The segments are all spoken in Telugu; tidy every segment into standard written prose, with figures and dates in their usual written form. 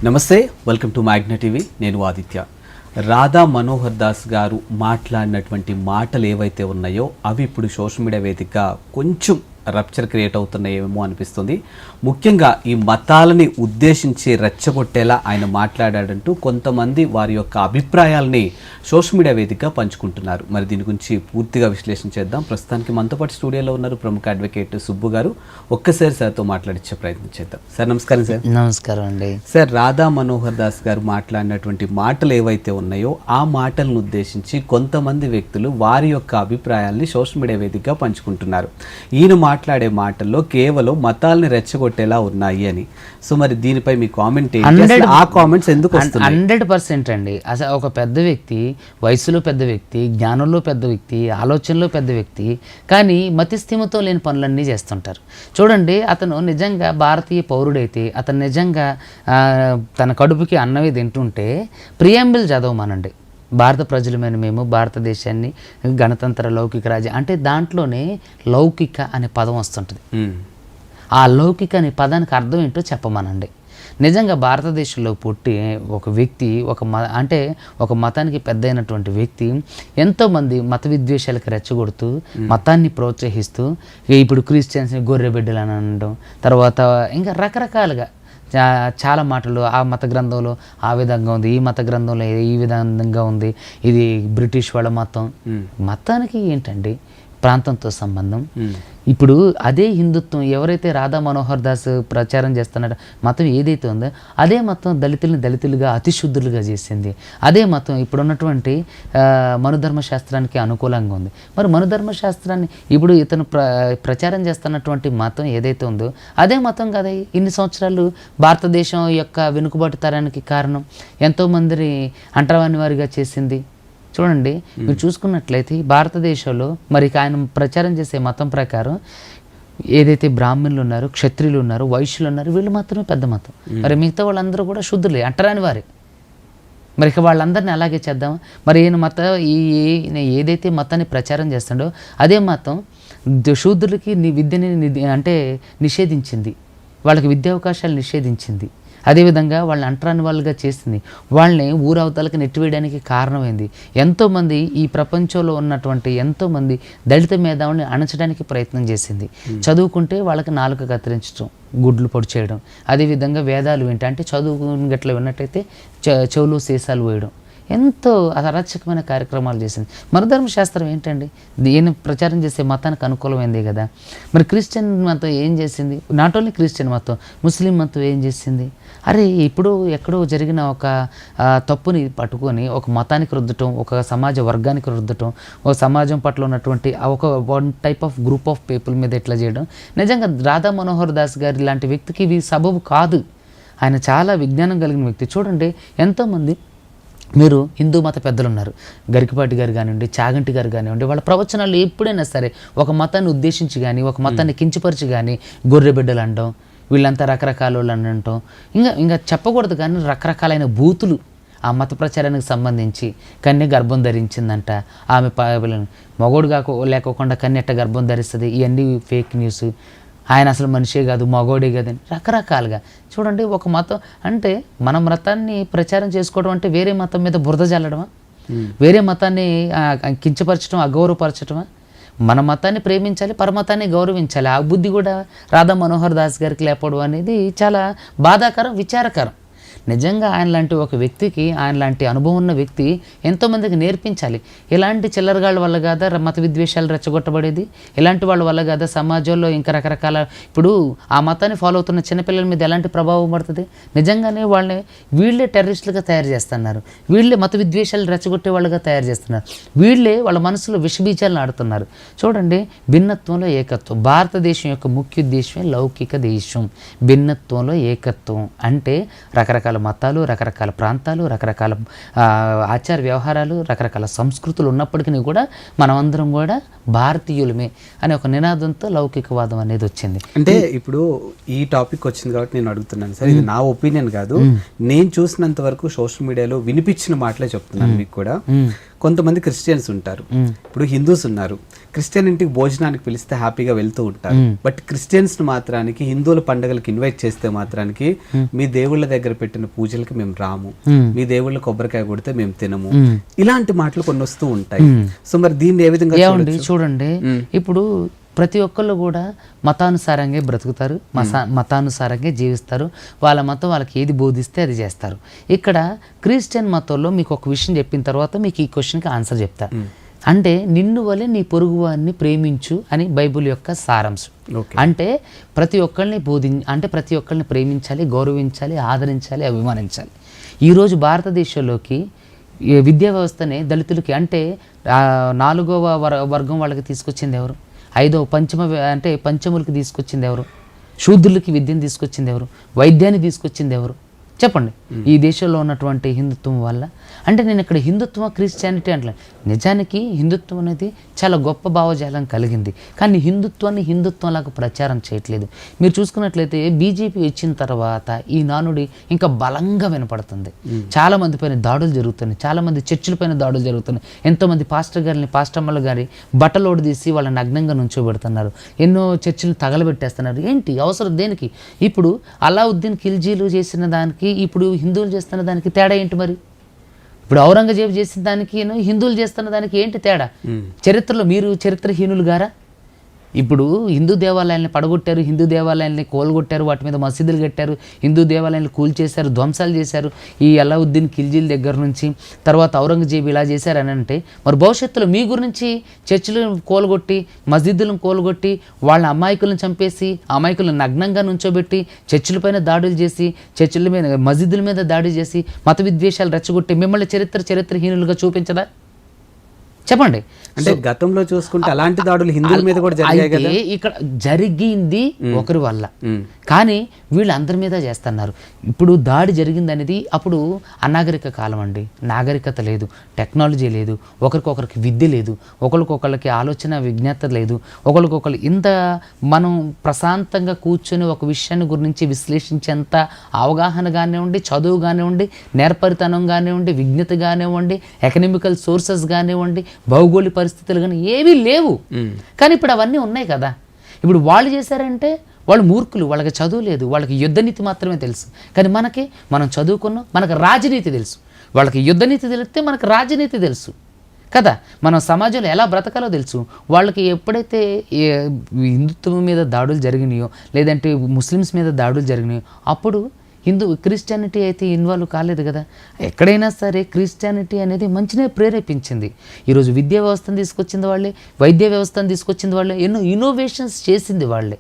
నమస్తే, వెల్కమ్ టు మ్యాగ్నా టీవీ. నేను ఆదిత్య. రాధా మనోహర్ దాస్ గారు మాట్లాడినటువంటి మాటలు ఏవైతే ఉన్నాయో అవి ఇప్పుడు సోషల్ మీడియా వేదికగా కొంచెం రప్చర్ క్రియేట్ అవుతున్నాయేమో అనిపిస్తుంది. ముఖ్యంగా ఈ మతాలని ఉద్దేశించి రెచ్చగొట్టేలా ఆయన మాట్లాడాడంటూ కొంతమంది వారి యొక్క అభిప్రాయాలని సోషల్ మీడియా వేదికగా పంచుకుంటున్నారు. మరి దీని గురించి పూర్తిగా విశ్లేషణ చేద్దాం. ప్రస్తుతానికి మనతో పాటు స్టూడియోలో ఉన్నారు ప్రముఖ అడ్వకేట్ సుబ్బు గారు. ఒక్కసారి సార్తో మాట్లాడించే ప్రయత్నం చేద్దాం. సార్ నమస్కారం. సార్ నమస్కారం అండి. సార్, రాధా మనోహర్ దాస్ గారు మాట్లాడినటువంటి మాటలు ఏవైతే ఉన్నాయో ఆ మాటలను ఉద్దేశించి కొంతమంది వ్యక్తులు వారి యొక్క అభిప్రాయాల్ని సోషల్ మీడియా వేదికగా పంచుకుంటున్నారు. ఈయన మాట్లాడే మాటల్లో కేవలం మతాల్ని రెచ్చగొట్టేలా ఉన్నాయి అని. సో మరి దీనిపై మీ కామెంట్ ఏంటి? ఆ కామెంట్స్ ఎందుకు వస్తున్నాయి? 100% అండి. అసలు ఒక పెద్ద వ్యక్తి, వయసులో పెద్ద వ్యక్తి, జ్ఞానంలో పెద్ద వ్యక్తి, ఆలోచనలో పెద్ద వ్యక్తి, కానీ మతిస్థిమితో లేని పనులన్నీ చేస్తుంటారు. చూడండి, అతను నిజంగా భారతీయ పౌరుడైతే, అతను నిజంగా తన కడుపుకి అన్నమే తింటుంటే ప్రియాంబిల్ చదవమనండి. భారత ప్రజలమైన మేము భారతదేశాన్ని గణతంత్ర లౌకిక రాజ్యం అంటే దాంట్లోనే లౌకిక అనే పదం వస్తుంటుంది. ఆ లౌకిక అనే పదానికి అర్థం ఏంటో చెప్పమనండి. నిజంగా భారతదేశంలో పుట్టి ఒక వ్యక్తి ఒక మతానికి పెద్ద అయినటువంటి వ్యక్తి ఎంతోమంది మత విద్వేషాలకు రెచ్చగొడుతూ మతాన్ని ప్రోత్సహిస్తూ ఇప్పుడు క్రిస్టియన్స్ని గొర్రెబిడ్డలు అని అనడం, తర్వాత ఇంకా రకరకాలుగా చాలా మాటలు ఆ మత గ్రంథంలో ఆ విధంగా ఉంది, ఈ మత గ్రంథంలో ఈ విధంగా ఉంది, ఇది బ్రిటిష్ వాళ్ళ మతం. మతానికి ఏంటండి ప్రాంతంతో సంబంధం? ఇప్పుడు అదే హిందుత్వం ఎవరైతే రాధా మనోహర్ దాస్ ప్రచారం చేస్తున్నారో మతం ఏదైతే ఉందో అదే మతం దళితులుగా అతిశుద్ధులుగా చేసింది. అదే మతం ఇప్పుడున్నటువంటి మనుధర్మశాస్త్రానికి అనుకూలంగా ఉంది. మరి మనుధర్మశాస్త్రాన్ని ఇప్పుడు ఇతను ప్రచారం చేస్తున్నటువంటి మతం ఏదైతే ఉందో అదే మతం కదా ఇన్ని సంవత్సరాలు భారతదేశం యొక్క వెనుకబాటుతనానికి కారణం, ఎంతోమందిని అంటరాని వారిగా చేసింది. చూడండి, మీరు చూసుకున్నట్లయితే భారతదేశంలో మరి ఆయన ప్రచారం చేసే మతం ప్రకారం ఏదైతే బ్రాహ్మణులు ఉన్నారు, క్షత్రియులు ఉన్నారు, వైశ్యులు ఉన్నారు, వీళ్ళు మాత్రమే పెద్ద మతం. మరి మిగతా వాళ్ళందరూ కూడా శూద్రులే, అంటరాని వారే. మరి ఇక వాళ్ళందరినీ అలాగే చేద్దామా? మరి ఈయన ఏదైతే మతాన్ని ప్రచారం చేస్తాడో అదే మతం శూద్రులకి విద్యని నిషేధించింది, వాళ్ళకి విద్యావకాశాలు నిషేధించింది. అదేవిధంగా వాళ్ళని అంటరాని వాళ్ళుగా చేసింది, వాళ్ళని ఊరవతలకి నెట్టివేయడానికి కారణమైంది. ఎంతోమంది ఈ ప్రపంచంలో ఉన్నటువంటి ఎంతోమంది దళిత మేధావుల్ని అణచడానికి ప్రయత్నం చేసింది. చదువుకుంటే వాళ్ళకి నాలుక కత్తిరించడం, గుడ్లు పొడి చేయడం, అదేవిధంగా వేదాలు వింటే చదువుకుని గట్ల విన్నట్టయితే చెవులు సీసాలు వేయడం, ఎంతో అరాచకమైన కార్యక్రమాలు చేసింది. మనుధర్మశాస్త్రం ఏంటండి? దీన్ని ప్రచారం చేసే మతానికి అనుకూలమైంది కదా. మరి క్రిస్టియన్ మతం ఏం చేసింది? నాట్ ఓన్లీ క్రిస్టియన్ మతం, ముస్లిం మతం ఏం చేసింది? అరే, ఇప్పుడు ఎక్కడో జరిగిన ఒక తప్పుని పట్టుకొని ఒక మతానికి రుద్దటం, ఒక సమాజ వర్గానికి రుద్దటం, ఒక సమాజం పట్ల ఉన్నటువంటి ఒక one type of group of people మీద ఎట్లా చేయడం, నిజంగా రాధా మనోహర్ దాస్ గారి లాంటి వ్యక్తికి ఇవి సబబు కాదు. ఆయన చాలా విజ్ఞానం కలిగిన వ్యక్తి. చూడండి, ఎంతోమంది మీరు హిందూ మత పెద్దలు ఉన్నారు, గరికపాటి గారు కానివ్వండి, చాగంటి గారు కానివ్వండి, వాళ్ళ ప్రవచనాలు ఎప్పుడైనా సరే ఒక మతాన్ని ఉద్దేశించి కానీ, ఒక మతాన్ని కించపరిచి కానీ గొర్రెబిడ్డలు అనడం, వీళ్ళంతా రకరకాల వాళ్ళు అనటం, ఇంకా చెప్పకూడదు కానీ రకరకాలైన బూతులు ఆ మత ప్రచారానికి సంబంధించి. కన్య గర్భం ధరించిందంట, ఆమె మగోడు లేకోకుండా కన్య ఎట్ట గర్భం ధరిస్తుంది, ఇవన్నీ ఫేక్ న్యూస్. ఆయన అసలు మనిషే కాదు, మగోడే కాదని రకరకాలుగా. చూడండి, ఒక మతం అంటే మన మతాన్ని ప్రచారం చేసుకోవడం అంటే వేరే మతం మీద బురద చల్లడమా? వేరే మతాన్ని కించపరచడం, అగౌరవపరచడమా? మన మతాన్ని ప్రేమించాలి, పరమతాన్ని గౌరవించాలి. ఆ బుద్ధి కూడా రాధా మనోహర్ దాస్ గారికి లేకపోవడం అనేది చాలా బాధాకరం, విచారకరం. నిజంగా ఆయన లాంటి ఒక వ్యక్తికి, ఆయన లాంటి అనుభవం ఉన్న వ్యక్తి ఎంతోమందికి నేర్పించాలి. ఇలాంటి చిల్లరగాళ్ళ వల్ల కాదా మత విద్వేషాలు రెచ్చగొట్టబడేది? ఇలాంటి వాళ్ళ వల్ల కాదా సమాజంలో ఇంకా రకరకాల ఇప్పుడు ఆ మతాన్ని ఫాలో అవుతున్న చిన్నపిల్లల మీద ఎలాంటి ప్రభావం పడుతుంది? నిజంగానే వీళ్ళే టెర్రరిస్టులుగా తయారు చేస్తున్నారు, వీళ్ళే మత విద్వేషాలు రెచ్చగొట్టే వాళ్ళుగా తయారు చేస్తున్నారు, వీళ్ళే వాళ్ళ మనసులో విషబీజాలను ఆడుతున్నారు. చూడండి, భిన్నత్వంలో ఏకత్వం. భారతదేశం యొక్క ముఖ్య ఉద్దేశమే లౌకిక దేశం. భిన్నత్వంలో ఏకత్వం అంటే రకరకాల మతాలు, రకరకాల ప్రాంతాలు, రకరకాల ఆచార వ్యవహారాలు, రకరకాల సంస్కృతులు ఉన్నప్పటికీ కూడా మనమందరం కూడా భారతీయులమే అనే ఒక నినాదంతో లౌకికవాదం అనేది వచ్చింది. అంటే ఇప్పుడు ఈ టాపిక్ వచ్చింది కాబట్టి నేను అడుగుతున్నాను సార్, ఇది నా ఒపీనియన్ కాదు, నేను చూసినంత వరకు సోషల్ మీడియాలో వినిపించిన మాటలే చెప్తున్నాను మీకు కూడా. కొంతమంది క్రిస్టియన్స్ ఉంటారు, ఇప్పుడు హిందూస్ ఉన్నారు, క్రిస్టియన్ ఇంటికి భోజనానికి పిలిస్తే హ్యాపీగా వెళ్తూ ఉంటారు. బట్ క్రిస్టియన్స్ మాత్రానికి హిందువుల పండుగలకి ఇన్వైట్ చేస్తే మాత్రానికి మీ దేవుళ్ళ దగ్గర పెట్టిన పూజలకి మేము రాము, మీ దేవుళ్ళ కొబ్బరికాయ కొడితే మేము తినము, ఇలాంటి మాటలు కొన్ని వస్తూ ఉంటాయి. సో మరి దీన్ని ఏ విధంగా చూడండి, ఇప్పుడు ప్రతి ఒక్కళ్ళు కూడా మతానుసారంగా బ్రతుకుతారు, మతానుసారంగా జీవిస్తారు, వాళ్ళ మతం వాళ్ళకి ఏది బోధిస్తే అది చేస్తారు. ఇక్కడ క్రిస్టియన్ మతంలో మీకు ఒక విషయం చెప్పిన తర్వాత మీకు ఈ క్వశ్చన్కి ఆన్సర్ చెప్తా. అంటే నిన్ను వలె నీ పొరుగు వారిని ప్రేమించు అని బైబిల్ యొక్క సారాంశం. అంటే ప్రతి ఒక్కరిని అంటే ప్రతి ఒక్కరిని ప్రేమించాలి, గౌరవించాలి, ఆదరించాలి, అభిమానించాలి. ఈరోజు భారతదేశంలోకి విద్యా వ్యవస్థనే దళితులకి అంటే 4వ వర్గం వాళ్ళకి తీసుకొచ్చింది ఎవరు? 5వ పంచములకి తీసుకొచ్చింది ఎవరు? శూద్రులకి విద్యను తీసుకొచ్చింది ఎవరు? వైద్యాన్ని తీసుకొచ్చింది ఎవరు? చెప్పండి. ఈ దేశంలో ఉన్నటువంటి హిందుత్వం వల్ల. అంటే నేను ఇక్కడ హిందుత్వం క్రిస్టియానిటీ అంటే నిజానికి హిందుత్వం అనేది చాలా గొప్ప భావజాలం కలిగింది, కానీ హిందుత్వాన్ని హిందుత్వంలాగా ప్రచారం చేయట్లేదు. మీరు చూసుకున్నట్లయితే బీజేపీ వచ్చిన తర్వాత ఈ నానుడి ఇంకా బలంగా వినపడుతుంది. చాలా మంది పైన దాడులు జరుగుతున్నాయి, చాలా మంది చర్చిల పైన దాడులు జరుగుతున్నాయి. ఎంతోమంది పాస్టమ్మల గారి బట్టలోడు తీసి వాళ్ళని నగ్నంగా నుంచోబెడుతున్నారు, ఎన్నో చర్చిలు తగలబెట్టేస్తున్నారు. ఏంటి అవసరం దేనికి? ఇప్పుడు అలావుద్దీన్ ఖిల్జీలు చేసిన దానికి ఇప్పుడు హిందువులు చేస్తున్న దానికి తేడా ఏంటి? మరి ఇప్పుడు ఔరంగజేబు చేసిన దానికి హిందువులు చేస్తున్న దానికి ఏంటి తేడా? చరిత్రలో మీరు చరిత్రహీనులు గారా? ఇప్పుడు హిందూ దేవాలయాల్ని పడగొట్టారు, హిందూ దేవాలయాల్ని కోలుగొట్టారు, వాటి మీద మసీదులు కట్టారు, హిందూ దేవాలయాన్ని కూల్చేశారు, ధ్వంసాలు చేశారు. ఈ అలావుద్దీన్ ఖిల్జీల దగ్గర నుంచి తర్వాత ఔరంగజేబు ఇలా చేశారని అంటే మరి భవిష్యత్తులో మీ గురించి చర్చిలను కోలుగొట్టి, మసీదులను కోలుగొట్టి, వాళ్ళ అమాయకులను చంపేసి, అమాయకులను నగ్నంగా నుంచోబెట్టి, చర్చిలపైన దాడులు చేసి, చర్చిల మీద మసీదుల మీద దాడి చేసి, మత విద్వేషాలు రెచ్చగొట్టి మిమ్మల్ని చరిత్రహీనులుగా చూపించదా? చెప్పండి. అంటే గతంలో చూసుకుంటే అలాంటి దాడులు హిందువుల మీద కూడా జరిగాయి కదా. ఇక్కడ జరిగింది ఒకరి వల్ల, కానీ వీళ్ళందరి మీద చేస్తున్నారు. ఇప్పుడు దాడి జరిగింది అనేది అప్పుడు అనాగరిక కాలం అండి, నాగరికత లేదు, టెక్నాలజీ లేదు, ఒకరికొకరికి విద్య లేదు, ఒకరికొకరికి ఆలోచన విజ్ఞాత లేదు, ఒకరికొకరు ఇంత మనం ప్రశాంతంగా కూర్చొని ఒక విషయాన్ని గురించి విశ్లేషించేంత అవగాహన కానివ్వండి, చదువు కానివ్వండి, నేర్పరితనం కానివ్వండి, విజ్ఞత కానివ్వండి, ఎకనామికల్ సోర్సెస్ కానివ్వండి, భౌగోళిక పరిస్థితులు కానీ ఏవీ లేవు. కానీ ఇప్పుడు అవన్నీ ఉన్నాయి కదా. ఇప్పుడు వాళ్ళు చేశారంటే వాళ్ళు మూర్ఖులు, వాళ్ళకి చదువు లేదు, వాళ్ళకి యుద్ధనీతి మాత్రమే తెలుసు. కానీ మనం చదువుకున్నాం, మనకు రాజనీతి తెలుసు. వాళ్ళకి యుద్ధనీతి తెలిస్తే మనకు రాజనీతి తెలుసు కదా. మనం సమాజంలో ఎలా బ్రతకాలో తెలుసు. వాళ్ళకి ఎప్పుడైతే హిందుత్వం మీద దాడులు జరిగినాయో, లేదంటే ముస్లిమ్స్ మీద దాడులు జరిగినాయో, అప్పుడు క్రిస్టియానిటీ అయితే ఇన్వాల్వ్ కాలేదు కదా. ఎక్కడైనా సరే క్రిస్టియానిటీ అనేది మంచినే ప్రేరేపించింది. ఈరోజు విద్యా వ్యవస్థను తీసుకొచ్చింది వాళ్ళే, వైద్య వ్యవస్థను తీసుకొచ్చింది వాళ్ళే, ఎన్నో ఇన్నోవేషన్స్ చేసింది వాళ్ళే.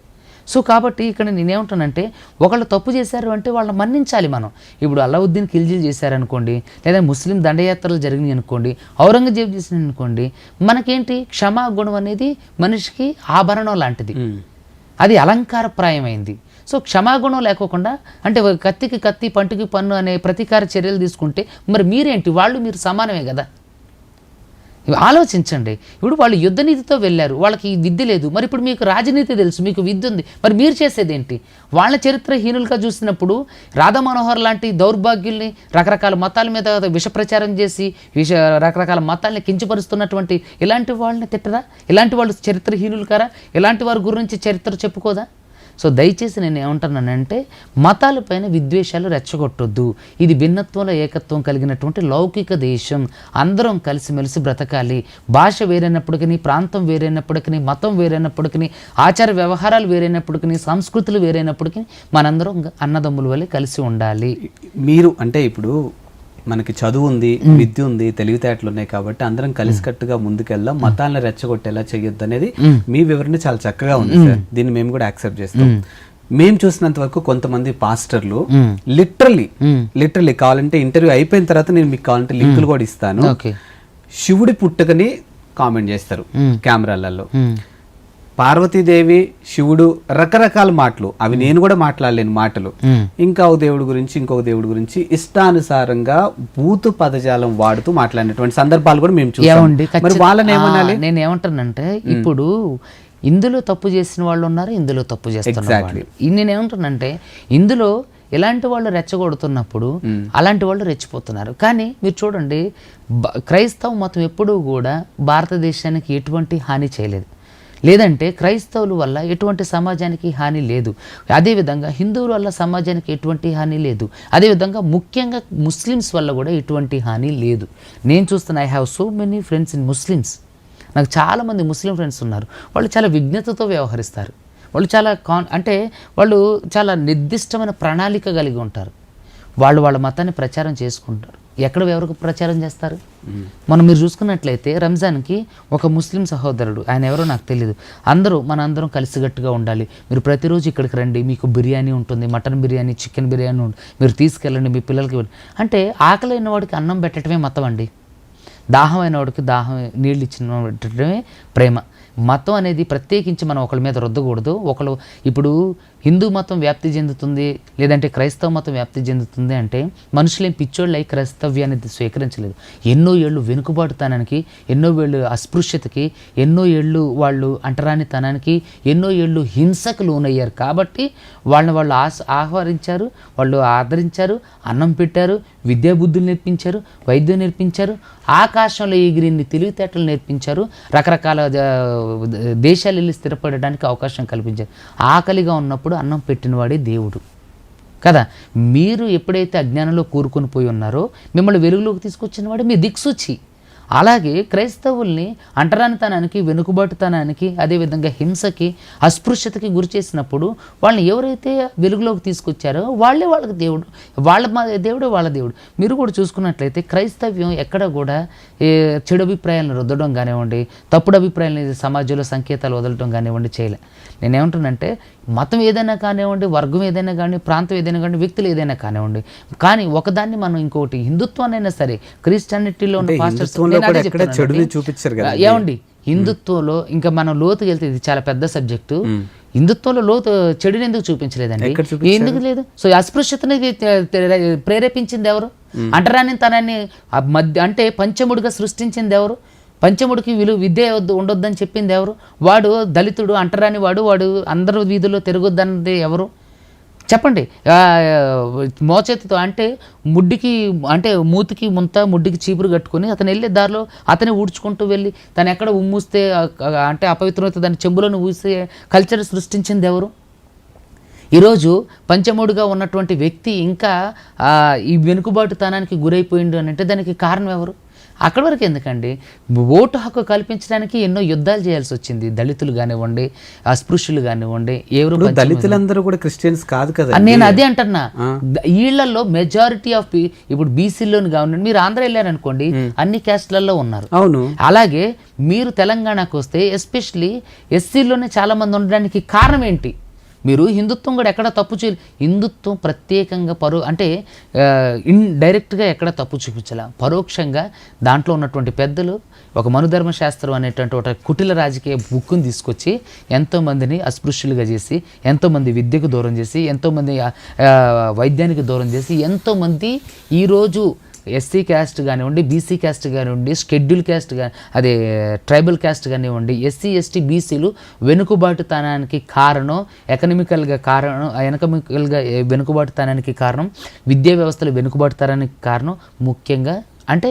సో కాబట్టి ఇక్కడ నేనేమంటానంటే ఒకళ్ళు తప్పు చేశారు అంటే వాళ్ళని మన్నించాలి మనం. ఇప్పుడు అలావుద్దీన్ ఖిల్జీలు చేశారనుకోండి, లేదా ముస్లిం దండయాత్రలు జరిగినాయి అనుకోండి, ఔరంగజేబు చేసిన అనుకోండి, మనకేంటి క్షమాగుణం అనేది మనిషికి ఆభరణం లాంటిది, అది అలంకారప్రాయమైంది. సో క్షమాగుణం లేకోకుండా అంటే కత్తికి కత్తి, పంటికి పన్ను అనే ప్రతీకార చర్యలు తీసుకుంటే మరి మీరేంటి? మీరు సమానమే కదా. ఆలోచించండి. ఇప్పుడు వాళ్ళు యుద్ధనీతితో వెళ్ళారు, వాళ్ళకి విద్య లేదు. మరి ఇప్పుడు మీకు రాజనీతి తెలుసు, మీకు విద్య ఉంది, మరి మీరు చేసేదేంటి? వాళ్ళ చరిత్రహీనులుగా చూసినప్పుడు రాధా మనోహర్ లాంటి దౌర్భాగ్యుల్ని రకరకాల మతాల మీద విష ప్రచారం చేసి రకరకాల మతాల్ని కించపరుస్తున్నటువంటి ఇలాంటి వాళ్ళని తిట్టరా? ఇలాంటి వాళ్ళు చరిత్రహీనులు కారా? ఇలాంటి వారి గురించి చరిత్ర చెప్పుకోదా? సో దయచేసి నేను ఏమంటున్నానంటే మతాలపైన విద్వేషాలు రెచ్చగొట్టొద్దు. ఇది భిన్నత్వంలో ఏకత్వం కలిగినటువంటి లౌకిక దేశం. అందరం కలిసిమెలిసి బ్రతకాలి. భాష వేరైనప్పటికీ, ప్రాంతం వేరైనప్పటికీ, మతం వేరైనప్పటికీ, ఆచార వ్యవహారాలు వేరైనప్పటికీ, సంస్కృతులు వేరైనప్పటికీ మనందరం అన్నదమ్ముల వల్లే కలిసి ఉండాలి. మీరు అంటే ఇప్పుడు మనకి చదువు ఉంది, విద్య ఉంది, తెలివితేటలు ఉన్నాయి కాబట్టి అందరం కలిసికట్టుగా ముందుకెళ్దాం, మతాలను రెచ్చగొట్టేలా చేయొద్దు అనేది మీ వివరణ చాలా చక్కగా ఉంది సార్. దీన్ని మేము కూడా యాక్సెప్ట్ చేస్తాం. మేము చూసినంత వరకు కొంతమంది పాస్టర్లు లిటరలీ కావాలంటే ఇంటర్వ్యూ అయిపోయిన తర్వాత నేను మీకు కావాలంటే లింకులు కూడా ఇస్తాను, శివుడి పుట్టుకని కామెంట్ చేస్తారు కెమెరాలలో. పార్వతీదేవి శివుడు రకరకాల మాటలు, అవి నేను కూడా మాట్లాడలేని మాటలు, ఇంకా ఒక దేవుడి గురించి ఇంకొక దేవుడి గురించి ఇష్టానుసారంగా బూతు పదజాలం వాడుతూ మాట్లాడినటువంటి సందర్భాలు కూడా మేము చూసాం. మరి వాళ్ళని ఏమనాలి? నేను ఏమంటానంటే, ఇప్పుడు ఇందులో తప్పు చేసిన వాళ్ళు ఉన్నారు, ఇందులో తప్పు చేస్తున్నారు. నేను ఏమంటానంటే, ఇందులో ఎలాంటి వాళ్ళు రెచ్చగొడుతున్నప్పుడు అలాంటి వాళ్ళు రెచ్చిపోతున్నారు. కానీ మీరు చూడండి, క్రైస్తవ మతం ఎప్పుడూ కూడా భారతదేశానికి ఎటువంటి హాని చేయలేదు, లేదంటే క్రైస్తవుల వల్ల ఎటువంటి సమాజానికి హాని లేదు. అదేవిధంగా హిందువుల వల్ల సమాజానికి ఎటువంటి హాని లేదు. అదేవిధంగా ముఖ్యంగా ముస్లిమ్స్ వల్ల కూడా ఎటువంటి హాని లేదు. నేను చూస్తున్నా, I have so many friends in Muslims. నాకు చాలామంది ముస్లిం ఫ్రెండ్స్ ఉన్నారు. వాళ్ళు చాలా విజ్ఞతతో వ్యవహరిస్తారు. వాళ్ళు చాలా అంటే వాళ్ళు చాలా నిర్దిష్టమైన ప్రణాళిక కలిగి ఉంటారు. వాళ్ళు వాళ్ళ మతాన్ని ప్రచారం చేసుకుంటారు. ఎక్కడ ఎవరికి ప్రచారం చేస్తారు? మనం మీరు చూసుకున్నట్లయితే రంజాన్కి ఒక ముస్లిం సహోదరుడు, ఆయన ఎవరో నాకు తెలియదు, మనందరం కలిసిగట్టుగా ఉండాలి, మీరు ప్రతిరోజు ఇక్కడికి రండి, మీకు బిర్యానీ ఉంటుంది, మటన్ బిర్యానీ, చికెన్ బిర్యానీ ఉంటుంది, మీరు తీసుకెళ్ళండి, మీ పిల్లలకి అంటే ఆకలైన వాడికి అన్నం పెట్టడమే మతం అండి. దాహమైన వాడికి నీళ్ళు ఇచ్చిన పెట్టడమే ప్రేమ. మతం అనేది ప్రత్యేకించి మనం ఒకళ్ళ మీద రుద్దకూడదు. ఇప్పుడు హిందూ మతం వ్యాప్తి చెందుతుంది, లేదంటే క్రైస్తవ మతం వ్యాప్తి చెందుతుంది అంటే మనుషులేం పిచ్చోళ్ళు అయి క్రైస్తవ్యాన్ని స్వీకరించలేదు. ఎన్నో ఏళ్ళు వెనుకబాటుతనానికి, ఎన్నో ఏళ్ళు అస్పృశ్యతకి, ఎన్నో ఏళ్ళు వాళ్ళు అంటరానితనానికి, ఎన్నో ఏళ్ళు హింసకు లోనయ్యారు. కాబట్టి వాళ్ళు ఆహ్వానించారు, వాళ్ళు ఆదరించారు, అన్నం పెట్టారు, విద్యాబుద్ధులు నేర్పించారు, వైద్యం నేర్పించారు, ఆకాశంలో ఎగిరిన్ని తెలివితేటలు నేర్పించారు, రకరకాల దేశాలు వెళ్ళి స్థిరపడడానికి అవకాశం కల్పించారు. ఆకలిగా ఉన్నప్పుడు అన్నం పెట్టినవాడే దేవుడు కదా. మీరు ఎప్పుడైతే అజ్ఞానంలో కూరుకొని పోయి ఉన్నారో మిమ్మల్ని వెలుగులోకి తీసుకొచ్చిన వాడే మీ దిక్సూచి. అలాగే క్రైస్తవుల్ని అంటరానితనానికి, వెనుకబాటుతనానికి, అదేవిధంగా హింసకి, అస్పృశ్యతకి గురి చేసినప్పుడు వాళ్ళని ఎవరైతే వెలుగులోకి తీసుకొచ్చారో వాళ్ళకి దేవుడు, దేవుడు వాళ్ళ దేవుడు. మీరు కూడా చూసుకున్నట్లయితే క్రైస్తవ్యం ఎక్కడ కూడా చెడు అభిప్రాయాలను రుద్దడం కానివ్వండి, తప్పుడు అభిప్రాయాలని సమాజంలో సంకేతాలు వదలడం కానివ్వండి చేయలే. నేనేమంటున్నానంటే, మతం ఏదైనా కానివ్వండి, వర్గం ఏదైనా కానీ, ప్రాంతం ఏదైనా కానీ, వ్యక్తులు ఏదైనా కానివ్వండి, కానీ ఒకదాన్ని మనం ఇంకోటి హిందుత్వాన్నైనా సరే, క్రిస్టియానిటీలో ఉన్న పాస్టర్స్ ఏమండి, హిందుత్వంలో ఇంకా మనం లోతుకి వెళ్తే ఇది చాలా పెద్ద సబ్జెక్టు. హిందుత్వంలో చెడుని ఎందుకు చూపించలేదండి? ఎందుకు లేదు? సో అస్పృశ్యతని ప్రేరేపించింది ఎవరు? అంటరాని తనాన్ని అంటే పంచముడిగా సృష్టించింది ఎవరు? పంచముడికి విద్య ఉండొద్దని చెప్పింది ఎవరు? వాడు దళితుడు, అంటరాని వాడు అందరూ వీధుల్లో తిరగొద్దన్నది ఎవరు? చెప్పండి. మోచేతితో అంటే మూతికి ముంత, ముడ్డికి చీపురు కట్టుకొని అతను వెళ్ళే దారిలో అతనే ఊడ్చుకుంటూ వెళ్ళి తను ఎక్కడ ఉమ్మూస్తే అంటే అపవిత్రమైతే దాన్ని చెంబులను ఊసే కల్చర్ సృష్టించింది ఎవరు? ఈరోజు పంచముడుగా ఉన్నటువంటి వ్యక్తి ఇంకా ఈ వెనుకబాటుతనానికి గురైపోయిండు అని అంటే దానికి కారణం ఎవరు? అక్కడి వరకు ఎందుకండి, ఓటు హక్కు కల్పించడానికి ఎన్నో యుద్ధాలు చేయాల్సి వచ్చింది. దళితులు కానివ్వండి, అస్పృశ్యులు కానివ్వండి, ఎవరు దళితులందరూ కూడా క్రిస్టియన్స్ కాదు కదా. నేను అదే అంటున్నా, వీళ్ళల్లో మెజారిటీ ఆఫ్ ఇప్పుడు బీసీలోని కానివ్వండి, మీరు ఆంధ్ర వెళ్ళారనుకోండి అన్ని క్యాస్ట్లలో ఉన్నారు. అవును. అలాగే మీరు తెలంగాణకు వస్తే ఎస్పెషలీ ఎస్సీలోనే చాలా మంది ఉండడానికి కారణం ఏంటి? మీరు హిందుత్వం కూడా ఎక్కడ తప్పు చేయలేదు. హిందుత్వం ప్రత్యేకంగా అంటే డైరెక్ట్గా ఎక్కడ తప్పు చూపించాల, పరోక్షంగా దాంట్లో ఉన్నటువంటి పెద్దలు ఒక మనుధర్మశాస్త్రం అనేటువంటి ఒక కుటిల రాజకీయ బుక్కుని తీసుకొచ్చి ఎంతోమందిని అస్పృశ్యులుగా చేసి, ఎంతోమంది విద్యకు దూరం చేసి, ఎంతోమంది వైద్యానికి దూరం చేసి, ఎంతోమంది ఈరోజు ఎస్సీ క్యాస్ట్ కానివ్వండి, బీసీ క్యాస్ట్ కానివ్వండి, షెడ్యూల్ క్యాస్ట్ అదే ట్రైబల్ క్యాస్ట్ కానివ్వండి, ఎస్సీ ఎస్టీ బీసీలు వెనుకబాటుతనానికి కారణం ఎకనామికల్గా వెనుకబాటుతనానికి కారణం, విద్యా వ్యవస్థలో వెనుకబాటుతనానికి కారణం ముఖ్యంగా అంటే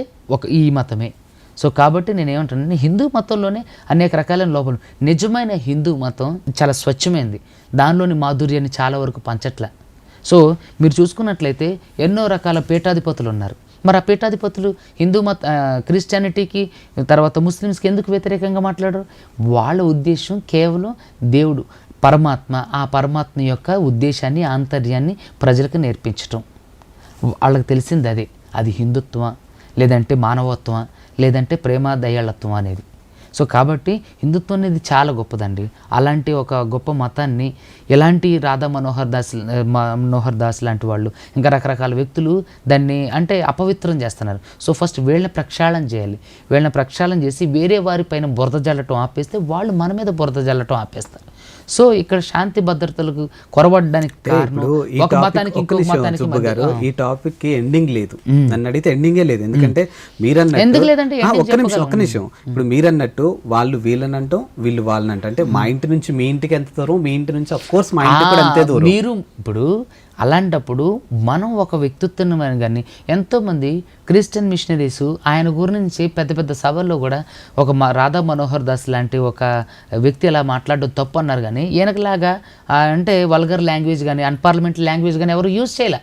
ఈ మతమే. సో కాబట్టి నేనేమంటాను, హిందూ మతంలోనే అనేక రకాలైన లోపాలు. నిజమైన హిందూ మతం చాలా స్వచ్ఛమైంది, దానిలోని మాధుర్యాన్ని చాలా వరకు పంచట్ల. సో మీరు చూసుకున్నట్లయితే ఎన్నో రకాల పీఠాధిపతులు ఉన్నారు. మరి ఆ పీఠాధిపతులు హిందూ క్రిస్టియానిటీకి తర్వాత ముస్లిమ్స్కి ఎందుకు వ్యతిరేకంగా మాట్లాడరు? వాళ్ళ ఉద్దేశం కేవలం దేవుడు, పరమాత్మ, ఆ పరమాత్మ యొక్క ఉద్దేశాన్ని, ఆంతర్యాన్ని ప్రజలకు నేర్పించటం. వాళ్ళకి తెలిసింది అది హిందుత్వం, లేదంటే మానవత్వం, లేదంటే ప్రేమ దయాళత్వం అనేది. సో కాబట్టి హిందుత్వం అనేది చాలా గొప్పదండి. అలాంటి ఒక గొప్ప మతాన్ని ఎలాంటి రాధా మనోహర్ దాస్ లాంటి వాళ్ళు ఇంకా రకరకాల వ్యక్తులు దాన్ని అంటే అపవిత్రం చేస్తున్నారు. సో ఫస్ట్ వీళ్ళని ప్రక్షాళన చేయాలి. వీళ్ళని ప్రక్షాళన చేసి వేరే వారిపైన బురద జల్లటం ఆపేస్తే వాళ్ళు మన మీద బురద జల్లటం ఆపేస్తారు. సో ఇక్కడ శాంతి భద్రతలకు కొరవడడానికి కారణం ఒక మతానికి ఇంకొక మతానికి మధ్య ఈ టాపిక్ కి ఎండింగ్ లేదు. నన్ను అడిగితే ఎండింగే లేదు. ఎందుకంటే మీరన్నట్టు ఎందుకు లేదంటే ఒక్క నిమిషం ఇప్పుడు మీరన్నట్టు వాళ్ళు వీళ్ళనంటూ వీళ్ళు వాళ్ళనంట అంటే మా ఇంటి నుంచి మీ ఇంటికి ఎంత దూరం, మీ ఇంటి నుంచి అఫ్ కోర్స్ మా ఇంటికి కూడా అంతే దూరం. మీరు ఇప్పుడు అలాంటప్పుడు మనం ఒక వ్యక్తిత్వం కానీ ఎంతోమంది క్రిస్టియన్ మిషనరీస్ ఆయన గురించి పెద్ద పెద్ద సభల్లో కూడా ఒక రాధా మనోహర్ దాస్ లాంటి ఒక వ్యక్తి అలా మాట్లాడడం తప్పు అన్నారు. కానీ ఈయనకులాగా అంటే వల్గర్ లాంగ్వేజ్ కానీ అన్పార్లమెంటరీ లాంగ్వేజ్ కానీ ఎవరు యూజ్ చేయలే.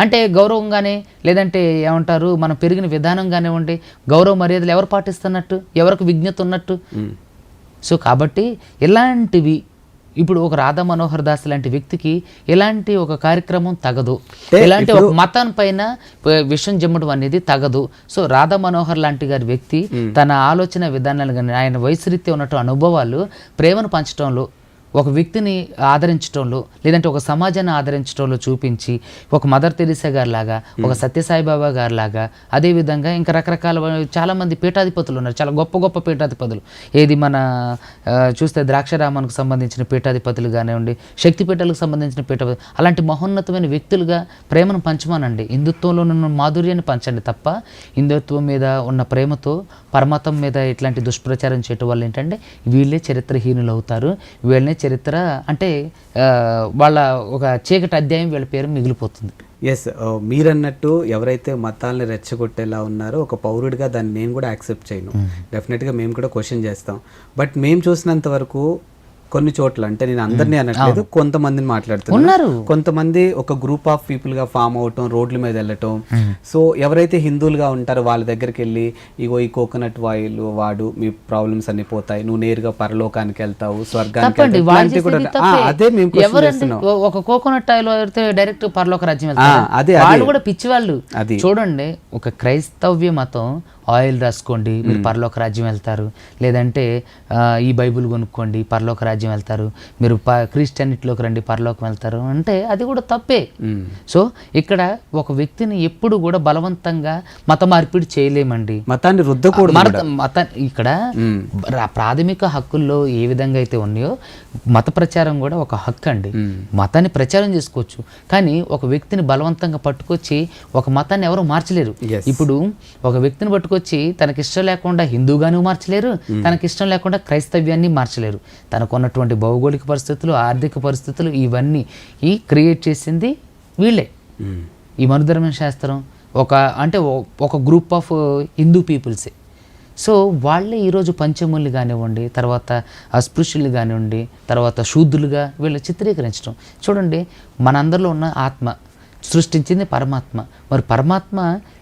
అంటే గౌరవంగానే లేదంటే ఏమంటారు మనం పెరిగిన విధానం కానివ్వండి, గౌరవ మర్యాదలు ఎవరు పాటిస్తున్నట్టు, ఎవరికి విజ్ఞత ఉన్నట్టు. సో కాబట్టి ఇలాంటివి ఇప్పుడు ఒక రాధా మనోహర్ దాస్ లాంటి వ్యక్తికి ఎలాంటి ఒక కార్యక్రమం తగదు, ఎలాంటి ఒక మతం పైన విషం జమ్మడం అనేది తగదు. సో రాధా మనోహర్ లాంటి గారి వ్యక్తి తన ఆలోచన విధానాలు కానీ ఆయన వయసు రీత్యా ఉన్నట్టు అనుభవాలు ప్రేమను పంచడంలో, ఒక వ్యక్తిని ఆదరించడంలో లేదంటే ఒక సమాజాన్ని ఆదరించడంలో చూపించి ఒక మదర్ తెరీసా గారి లాగా, ఒక సత్యసాయిబాబా గారి లాగా, అదేవిధంగా ఇంకా రకరకాల చాలామంది పీఠాధిపతులు ఉన్నారు, చాలా గొప్ప గొప్ప పీఠాధిపతులు. ఏది మన చూస్తే ద్రాక్షరామన్కు సంబంధించిన పీఠాధిపతులు కానివ్వండి, శక్తిపీఠాలకు సంబంధించిన పీఠాధిపతులు, అలాంటి మహోన్నతమైన వ్యక్తులుగా ప్రేమను పంచమనండి. హిందుత్వంలో ఉన్న మాధుర్యాన్ని పంచండి తప్ప హిందుత్వం మీద ఉన్న ప్రేమతో పరమతం మీద ఇట్లాంటి దుష్ప్రచారం చేయటం వల్ల ఏంటంటే వీళ్ళే చరిత్రహీనులు అవుతారు. వీళ్ళనే చరిత్ర అంటే వాళ్ళ ఒక చీకటి అధ్యాయం వీళ్ళ పేరు మిగిలిపోతుంది. ఎస్, మీరన్నట్టు ఎవరైతే మతాలని రెచ్చగొట్టేలా ఉన్నారో ఒక పౌరుడిగా దాన్ని నేను కూడా యాక్సెప్ట్ చేయను. డెఫినెట్గా మేము కూడా క్వశ్చన్ చేస్తాం. బట్ మేము చూసినంత వరకు కొన్ని చోట్ల అంటే నేను అందరినీ అనట్లేదు, కొంతమందిని మాట్లాడుతున్నారు. కొంతమంది ఒక గ్రూప్ ఆఫ్ పీపుల్ గా ఫామ్ అవటం, రోడ్ల మీద వెళ్ళటం. సో ఎవరైతే హిందువులుగా ఉంటారో వాళ్ళ దగ్గరికి వెళ్ళి ఇగో ఈ కోకోనట్ ఆయిల్ వాడు, మీ ప్రాబ్లమ్స్ అన్ని పోతాయి, నువ్వు నేరుగా పరలోకానికి వెళ్తావు, స్వర్గానికి వెళ్తావు. అదే మేము క్వశ్చన్ చేస్తున్నాం. ఒక కోకోనట్ ఆయిల్ డైరెక్ట్ పరలోక రాజ్యం వెళ్తారు. వాళ్ళు కూడా పిచ్చి వాళ్ళు. చూడండి, ఒక క్రైస్తవ్య మతం ఆయిల్ రాసుకోండి మీరు పరలోక రాజ్యం వెళ్తారు, లేదంటే ఈ బైబుల్ కొనుక్కోండి పరలోక రాజ్యం వెళ్తారు, మీరు క్రిస్టియానిటీలోకి రండి పరలోకం వెళ్తారు అంటే అది కూడా తప్పే. సో ఇక్కడ ఒక వ్యక్తిని ఎప్పుడు కూడా బలవంతంగా మత మార్పిడి చేయలేమండి, మతాన్ని రుద్దకూడదు. ఇక్కడ ప్రాథమిక హక్కుల్లో ఏ విధంగా అయితే ఉన్నాయో మత ప్రచారం కూడా ఒక హక్కు అండి. మతాన్ని ప్రచారం చేసుకోవచ్చు, కానీ ఒక వ్యక్తిని బలవంతంగా పట్టుకొచ్చి ఒక మతాన్ని ఎవరు మార్చలేరు. ఇప్పుడు ఒక వ్యక్తిని పట్టుకొచ్చి తనకిష్టం లేకుండా హిందూగాను మార్చలేరు, తనకిష్టం లేకుండా క్రైస్తవ్యాన్ని మార్చలేరు. తనకున్నటువంటి భౌగోళిక పరిస్థితులు, ఆర్థిక పరిస్థితులు ఇవన్నీ ఈ క్రియేట్ చేసింది వీళ్ళే. ఈ మనుధర్మ శాస్త్రం ఒక గ్రూప్ ఆఫ్ హిందూ పీపుల్సే. సో వాళ్ళే ఈరోజు పంచములు కానివ్వండి, తర్వాత అస్పృశ్యులు కానివ్వండి, తర్వాత శూద్రులుగా వీళ్ళు చిత్రీకరించడం. చూడండి, మనందరిలో ఉన్న ఆత్మ సృష్టించింది పరమాత్మ. మరి పరమాత్మ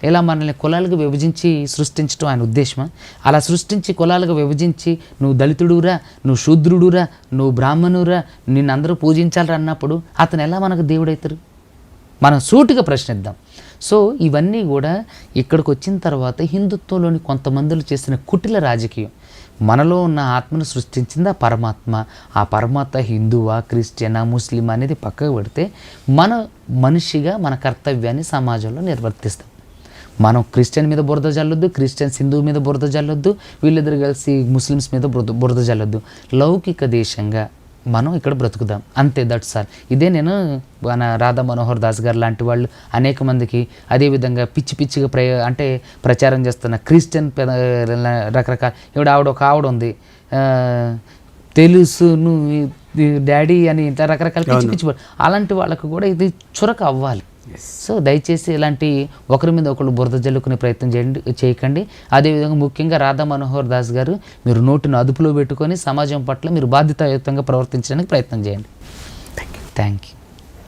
ఎలా మనల్ని కులాలుగా విభజించి సృష్టించడం ఆయన ఉద్దేశమా? అలా సృష్టించి కులాలుగా విభజించి నువ్వు దళితుడురా, నువ్వు శూద్రుడురా, నువ్వు బ్రాహ్మణురా, నిన్ను అందరూ పూజించాలరా అన్నప్పుడు అతను ఎలా మనకు దేవుడవుతారు? మనం సూటిగా ప్రశ్నిద్దాం. సో ఇవన్నీ కూడా ఇక్కడికి వచ్చిన తర్వాత హిందుత్వంలోని కొంతమందిలో చేసిన కుటిల రాజకీయం. మనలో ఉన్న ఆత్మను సృష్టించింది ఆ పరమాత్మ. ఆ పరమాత్మ హిందువా, క్రిస్టియనా, ముస్లిం అనేది పక్కకు పెడితే మన మనిషిగా మన కర్తవ్యాన్ని సమాజంలో నిర్వర్తిస్తాం. మనం క్రిస్టియన్ మీద బురద జల్లొద్దు, క్రిస్టియన్స్ హిందువు మీద బురద జల్లొద్దు, వీళ్ళిద్దరు కలిసి ముస్లిమ్స్ మీద బురద జల్లొద్దు. లౌకిక దేశంగా మనం ఇక్కడ బ్రతుకుదాం, అంతే. That's all. ఇదే నేను మన రాధా మనోహర్ దాస్ గారు లాంటి వాళ్ళు అనేక మందికి, అదేవిధంగా పిచ్చి పిచ్చిగా ప్రచారం చేస్తున్న క్రిస్టియన్ రకరకాల ఒక ఆవిడ ఉంది, తెలుసు డాడీ అని ఇట్లా రకరకాల పిచ్చి పిచ్చి, అలాంటి వాళ్ళకు కూడా ఇది చురక అవ్వాలి. సో దయచేసి ఇలాంటి ఒకరి మీద ఒకరు బురద జల్లుకునే ప్రయత్నం చేయకండి. అదేవిధంగా ముఖ్యంగా రాధా మనోహర్ దాస్ గారు, మీరు నోటిని అదుపులో పెట్టుకొని సమాజం పట్ల మీరు బాధ్యతాయుతంగా ప్రవర్తించడానికి ప్రయత్నం చేయండి. Thank you.